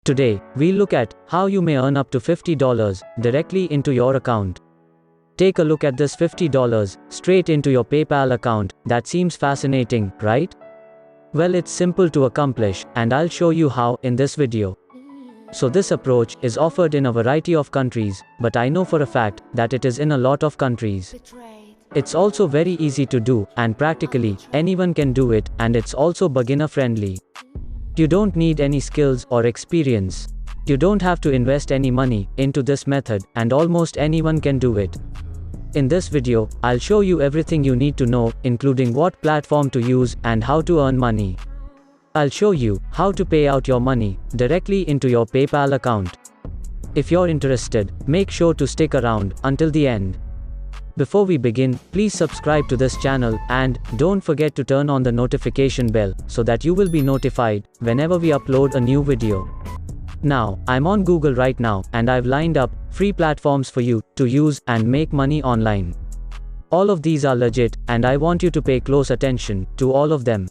Today, we'll look at how you may earn up to $50 directly into your account. Take a look at this $50 straight into your PayPal account. That seems fascinating, right? Well, it's simple to accomplish, and I'll show you how in this video. So this approach is offered in a variety of countries, but I know for a fact that it is in a lot of countries. It's also very easy to do, and practically anyone can do it, and it's also beginner friendly. You don't need any skills or experience. You don't have to invest any money into this method, and almost anyone can do it. In this video, I'll show you everything you need to know, including what platform to use and how to earn money. I'll show you how to pay out your money directly into your PayPal account. If you're interested, make sure to stick around until the end. Before we begin, please subscribe to this channel and don't forget to turn on the notification bell so that you will be notified whenever we upload a new video. Now, I'm on Google right now and I've lined up free platforms for you to use and make money online. All of these are legit, and I want you to pay close attention to all of them.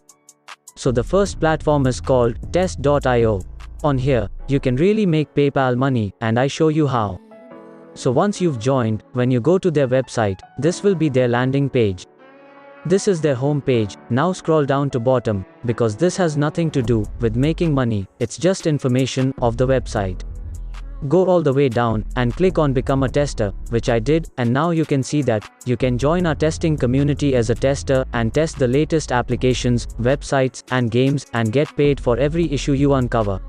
So the first platform is called Test.io. On here, you can really make PayPal money, and I show you how. So once you've joined, when you go to their website, this will be their landing page. This is their home page. Now scroll down to bottom, because this has nothing to do with making money, it's just information of the website. Go all the way down and click on Become a Tester, which I did, and now you can see that you can join our testing community as a tester and test the latest applications, websites, and games and get paid for every issue you uncover.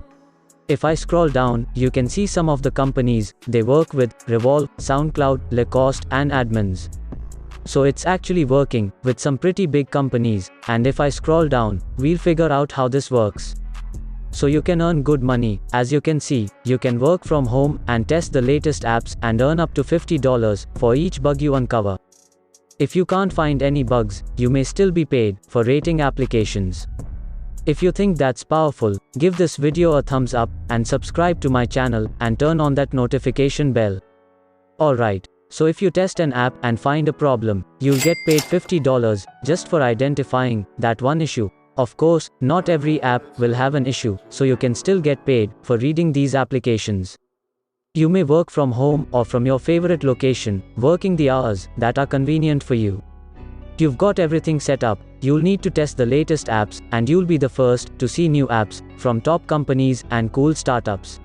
If I scroll down, you can see some of the companies they work with: Revolve, SoundCloud, Lacoste, and Admins. So it's actually working with some pretty big companies, and if I scroll down, we'll figure out how this works. So you can earn good money. As you can see, you can work from home and test the latest apps and earn up to $50 for each bug you uncover. If you can't find any bugs, you may still be paid for rating applications. If you think that's powerful, give this video a thumbs up and subscribe to my channel and turn on that notification bell. Alright, so if you test an app and find a problem, you'll get paid $50 just for identifying that one issue. Of course, not every app will have an issue, so you can still get paid for reading these applications. You may work from home or from your favorite location, working the hours that are convenient for you. You've got everything set up. You'll need to test the latest apps, and you'll be the first to see new apps from top companies and cool startups.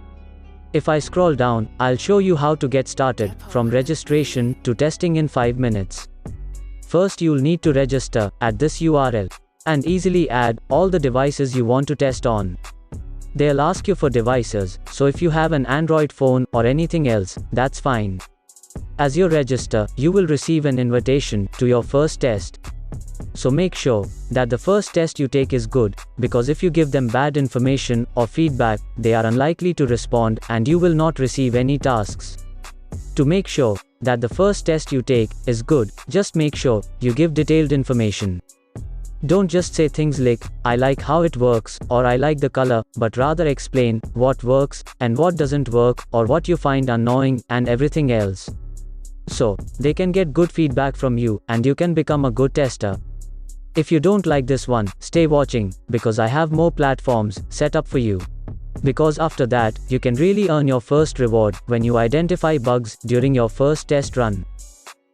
If I scroll down, I'll show you how to get started from registration to testing in 5 minutes. First, you'll need to register at this URL and easily add all the devices you want to test on. They'll ask you for devices, so if you have an Android phone or anything else, that's fine. As you register, you will receive an invitation to your first test. So make sure that the first test you take is good, because if you give them bad information or feedback, they are unlikely to respond and you will not receive any tasks. To make sure that the first test you take is good, just make sure you give detailed information. Don't just say things like, "I like how it works," or "I like the color," but rather explain what works and what doesn't work, or what you find annoying, and everything else. So they can get good feedback from you, and you can become a good tester. If you don't like this one, stay watching, because I have more platforms set up for you. Because after that, you can really earn your first reward when you identify bugs during your first test run.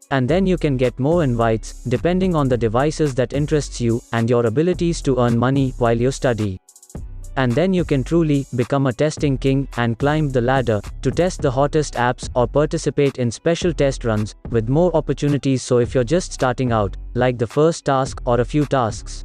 And then you can get more invites, depending on the devices that interests you, and your abilities to earn money while you study. And then you can truly become a testing king and climb the ladder to test the hottest apps or participate in special test runs with more opportunities. So if you're just starting out, like the first task or a few tasks,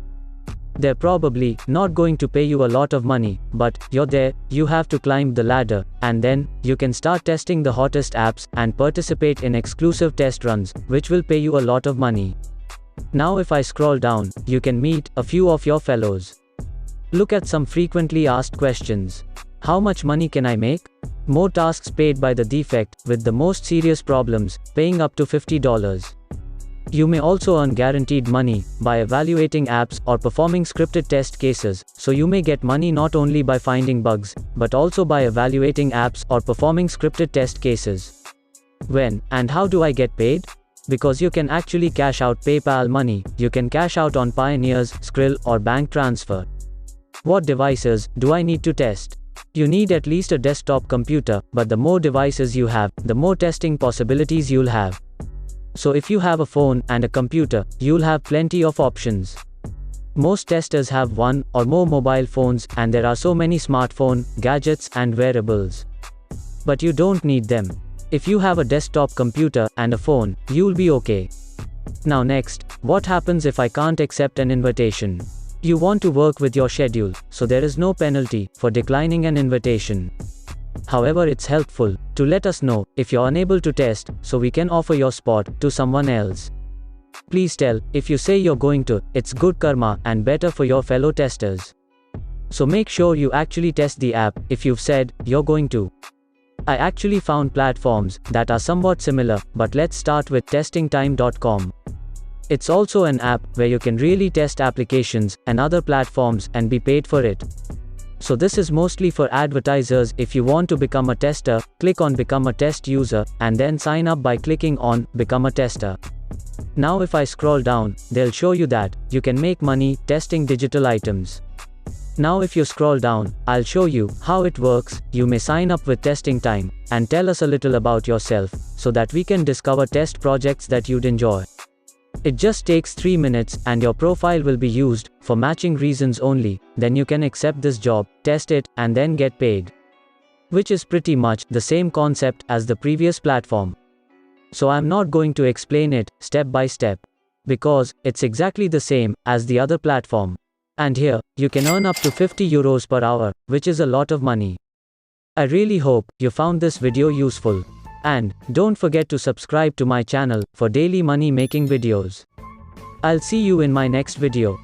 they're probably not going to pay you a lot of money, but you're there, you have to climb the ladder, and then you can start testing the hottest apps and participate in exclusive test runs, which will pay you a lot of money. Now if I scroll down, you can meet a few of your fellows. Look at some frequently asked questions. How much money can I make? More tasks paid by the defect, with the most serious problems paying up to $50. You may also earn guaranteed money by evaluating apps or performing scripted test cases, so you may get money not only by finding bugs, but also by evaluating apps or performing scripted test cases. When and how do I get paid? Because you can actually cash out PayPal money. You can cash out on Payoneer's, Skrill, or bank transfer. What devices do I need to test? You need at least a desktop computer, but the more devices you have, the more testing possibilities you'll have. So if you have a phone and a computer, you'll have plenty of options. Most testers have one or more mobile phones, and there are so many smartphone, gadgets, and wearables. But you don't need them. If you have a desktop computer and a phone, you'll be okay. Now next, what happens if I can't accept an invitation? You want to work with your schedule, so there is no penalty for declining an invitation. However, it's helpful to let us know if you're unable to test, so we can offer your spot to someone else. Please tell if you say you're going to, it's good karma and better for your fellow testers. So make sure you actually test the app if you've said you're going to. I actually found platforms that are somewhat similar, but let's start with testingtime.com. It's also an app where you can really test applications and other platforms and be paid for it. So this is mostly for advertisers. If you want to become a tester, click on Become a Test User, and then sign up by clicking on Become a Tester. Now if I scroll down, they'll show you that you can make money testing digital items. Now if you scroll down, I'll show you how it works. You may sign up with Testing Time, and tell us a little about yourself, so that we can discover test projects that you'd enjoy. It just takes 3 minutes, and your profile will be used for matching reasons only. Then you can accept this job, test it, and then get paid. Which is pretty much the same concept as the previous platform. So I'm not going to explain it step by step, because it's exactly the same as the other platform. And here, you can earn up to 50 euros per hour, which is a lot of money. I really hope you found this video useful. And don't forget to subscribe to my channel for daily money making videos. I'll see you in my next video.